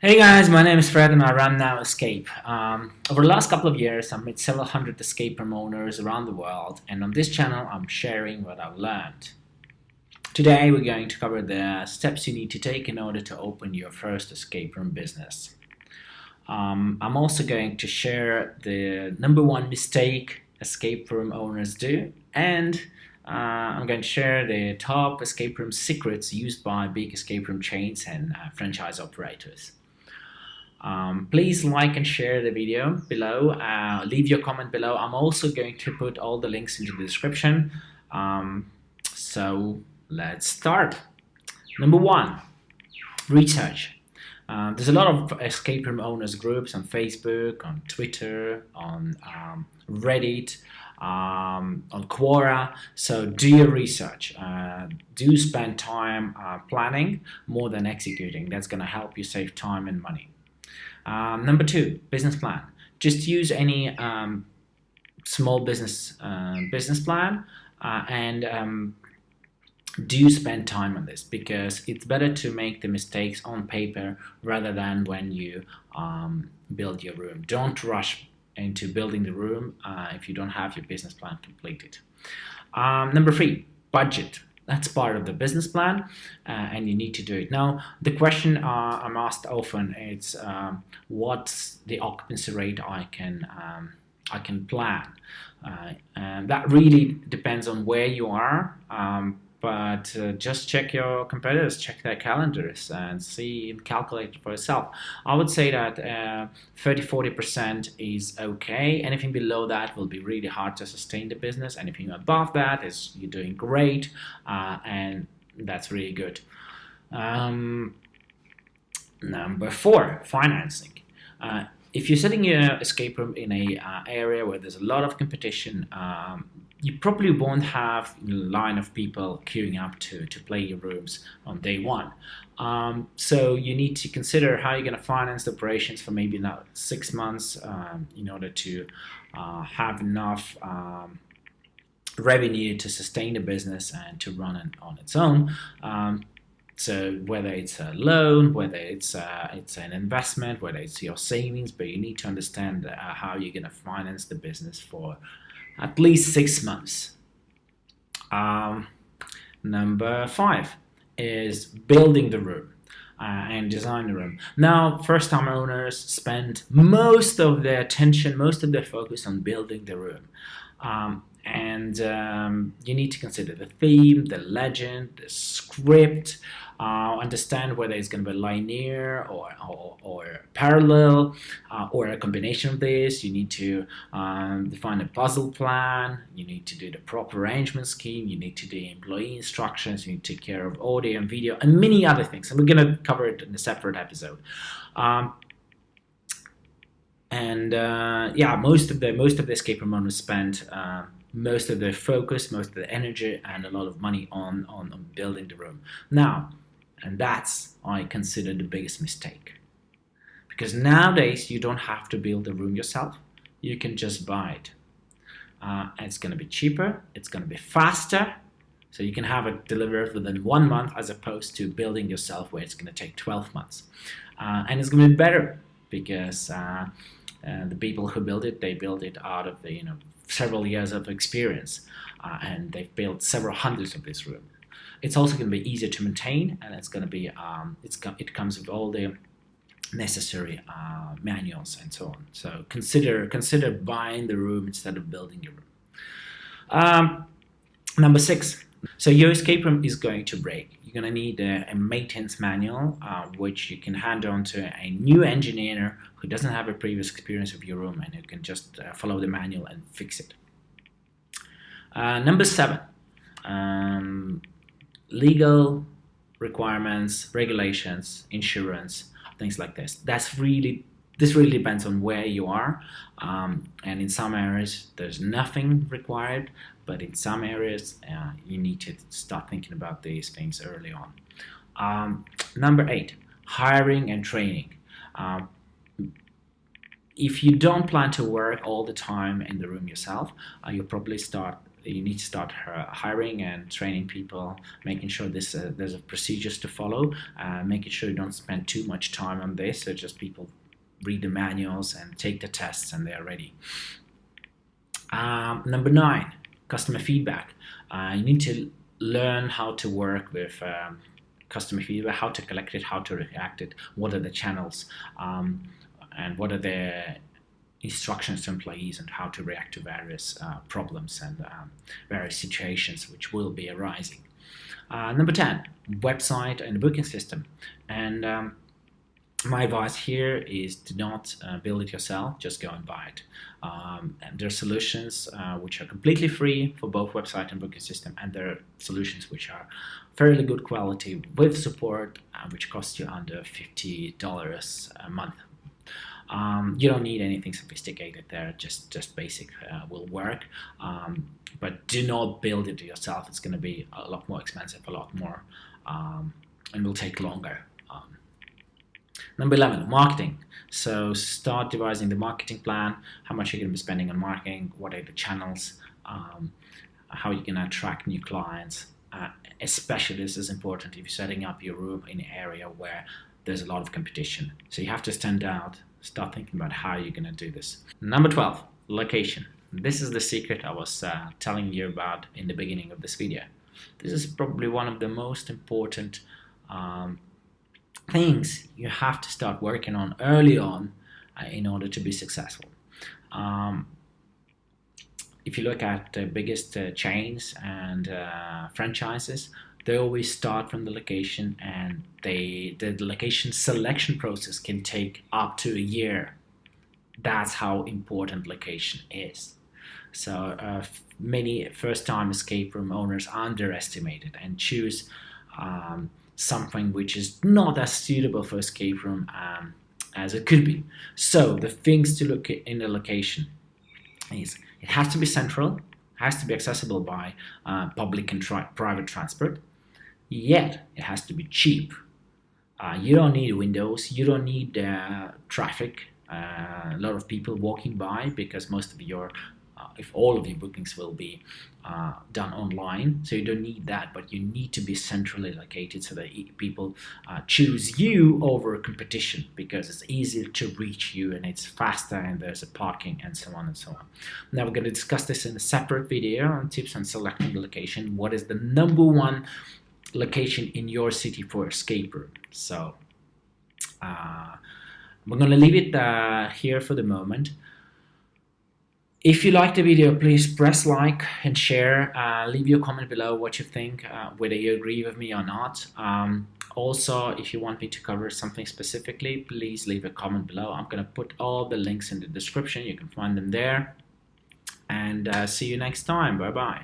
Hey guys, my name is Fred and I run Now Escape. Over the last couple of years, I've met several hundred escape room owners around the world, and on this channel, I'm sharing what I've learned. Today, we're going to cover the steps you need to take in order to open your first escape room business. I'm also going to share the number one mistake escape room owners do, and I'm going to share the top escape room secrets used by big escape room chains and franchise operators. Please like and share the video below. Leave your comment below. I'm also going to put all the links into the description. So let's start. Number one, research. There's a lot of escape room owners groups on Facebook, on Twitter, on Reddit, on Quora. So do your research. Do spend time planning more than executing. That's going to help you save time and money. Number two, business plan. Just use any small business plan and do spend time on this, because it's better to make the mistakes on paper rather than when you build your room. Don't rush into building the room if you don't have your business plan completed. Number three, budget. That's part of the business plan, and you need to do it. Now, the question I'm asked often is, what's the occupancy rate I can plan? And that really depends on where you are. But just check your competitors, check their calendars, and see and calculate it for yourself. I would say that 30-40% is okay. Anything below that will be really hard to sustain the business. Anything above that is you're doing great, and that's really good. Number four, financing. If you're setting your escape room in a area where there's a lot of competition, you probably won't have a line of people queuing up to play your rooms on day one. So you need to consider how you're going to finance the operations for maybe now 6 months in order to have enough revenue to sustain the business and to run it on its own. So whether it's a loan, whether it's an investment, whether it's your savings, but you need to understand how you're going to finance the business for at least 6 months. Number five is building the room and design the room. Now, first-time owners spend most of their attention, most of their focus on building the room. And you need to consider the theme, the legend, the script, understand whether it's going to be linear or parallel or a combination of this. You need to define a puzzle plan. You need to do the proper arrangement scheme. You need to do employee instructions. You need to take care of audio and video and many other things. And we're going to cover it in a separate episode. Yeah, most of the escape room owners spend most of their focus, most of their energy, and a lot of money on building the room. Now, and that's, I consider, the biggest mistake. Because nowadays, you don't have to build the room yourself. You can just buy it. It's going to be cheaper. It's going to be faster. So you can have it delivered within 1 month as opposed to building yourself where it's going to take 12 months. And it's going to be better because the people who build it, they build it out of the several years of experience, and they've built several hundreds of this room. It's also going to be easier to maintain, and it's going to be it comes with all the necessary manuals and so on. So consider buying the room instead of building your room. Number six. So your escape room is going to break. You're going to need a maintenance manual, which you can hand on to a new engineer who doesn't have a previous experience of your room, and who can just follow the manual and fix it. Number seven, legal requirements, regulations, insurance, things like this. This really depends on where you are, and in some areas there's nothing required, but in some areas you need to start thinking about these things early on. Number eight, hiring and training. If you don't plan to work all the time in the room yourself, you'll probably start you need to start hiring and training people, making sure there's a procedures to follow, making sure you don't spend too much time on this, so just people read the manuals and take the tests and they're ready. Number 9, customer feedback. You need to learn how to work with customer feedback, how to collect it, how to react it, what are the channels, and what are the instructions to employees and how to react to various problems and various situations which will be arising. Number 10, website and booking system. And my advice here is to not build it yourself, just go and buy it. And there are solutions which are completely free for both website and booking system, and there are solutions which are fairly good quality with support, which cost you under $50 a month. You don't need anything sophisticated there, just basic will work. But do not build it yourself. It's going to be a lot more expensive, a lot more, and will take longer. Number 11, marketing. So start devising the marketing plan, how much you're going to be spending on marketing, what are the channels, how you're going to attract new clients. Especially this is important if you're setting up your room in an area where there's a lot of competition. So you have to stand out, start thinking about how you're going to do this. Number 12, location. This is the secret I was telling you about in the beginning of this video. This is probably one of the most important things you have to start working on early on in order to be successful. If you look at the biggest chains and franchises, they always start from the location, and the location selection process can take up to a year. That's how important location is. So many first-time escape room owners underestimate it and choose something which is not as suitable for escape room as it could be. So the things to look at in the location is it has to be central, has to be accessible by public and private transport, yet it has to be cheap. You don't need windows, you don't need traffic, a lot of people walking by, because most of your if all of your bookings will be done online, so you don't need that, but you need to be centrally located so that people choose you over competition, because it's easier to reach you and it's faster and there's a parking and so on and so on. Now we're going to discuss this in a separate video on tips on selecting the location. What is the number one location in your city for escape room? So we're going to leave it here for the moment. If you like the video, please press like and share. Leave your comment below what you think, whether you agree with me or not. Also, if you want me to cover something specifically, please leave a comment below. I'm going to put all the links in the description. You can find them there. And see you next time. Bye-bye.